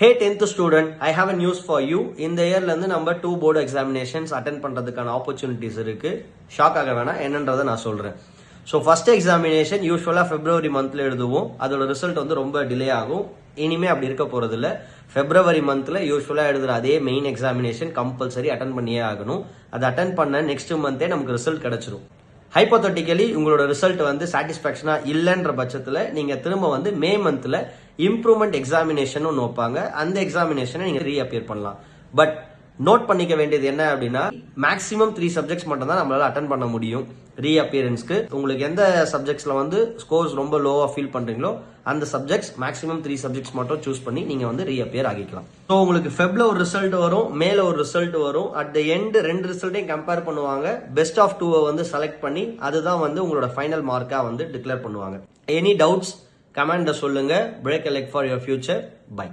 Hey 10th student, I have a news for you. இந்த இயர்ல இருந்து நம்ம 2 போர்டு எக்ஸாமினேஷன்ஸ் அட்டென்ட் பண்றதுக்கான ஆப்பர்ச்சுனிட்டிஸ் இருக்கு. ஷாக் ஆக வேணாம், என்னன்றதை நான் சொல்றேன். ஸோ ஃபர்ஸ்ட் எக்ஸாமினேஷன் யூஸ்வலா பிப்ரவரி மந்த்ல எழுதுவோம். அதோட ரிசல்ட் வந்து ரொம்ப டிலே ஆகும். இனிமே அப்படி இருக்க போறது இல்ல. பிப்ரவரி மந்த்ல யூஸ்வலா எழுதுற அதே மெயின் எக்ஸாமினேஷன் கம்பல்சரி அட்டென்ட் பண்ணியே ஆகணும். அதை அட்டென்ட் பண்ண நெக்ஸ்ட் மந்தே நமக்கு ரிசல்ட் கிடைச்சிரும். ஹைப்போதட்டிக்கலி உங்களோட ரிசல்ட் வந்து சாட்டிஸ்பாக்சனா இல்லைன்ற பட்சத்துல நீங்க திரும்ப வந்து மே மந்த்ல இம்ப்ரூவ்மெண்ட் எக்ஸாமினேஷன் ஒன்று வைப்பாங்க. அந்த எக்ஸாமினேஷனை நீங்க ரீஅப்பியர் பண்ணலாம். பட் நோட் பண்ணிக்க வேண்டியது என்ன அப்படின்னா, மேக்ஸிமம் 3 சப்ஜெக்ட்ஸ் மட்டும் தான் நம்மளால அட்டன் பண்ண முடியும் ரீஅப்பியரன்ஸ்க்கு. உங்களுக்கு எந்த சப்ஜெக்ட்ஸ்ல வந்து ஸ்கோர்ஸ் ரொம்ப லோவா ஃபீல் பண்றீங்களோ அந்த சப்ஜெக்ட்ஸ் மேக்ஸிமம் 3 சப்ஜெக்ட்ஸ் மட்டும் சூஸ் பண்ணி நீங்க வந்து ரீஅப்பியர் ஆகிக்கலாம். ஸோ உங்களுக்கு ஃபெப்ல ஒரு ரிசல்ட் வரும், மேல ஒரு ரிசல்ட் வரும். அட் த எண்ட் ரெண்டு ரிசல்ட்டையும் கம்பேர் பண்ணுவாங்க. பெஸ்ட் ஆஃப் 2 வந்து செலக்ட் பண்ணி அதுதான் வந்து உங்களோட ஃபைனல் மார்க்கா வந்து டிக்ளேர் பண்ணுவாங்க. எனி டவுட்ஸ் கமெண்ட்ல சொல்லுங்க. Break a leg for your future. Bye.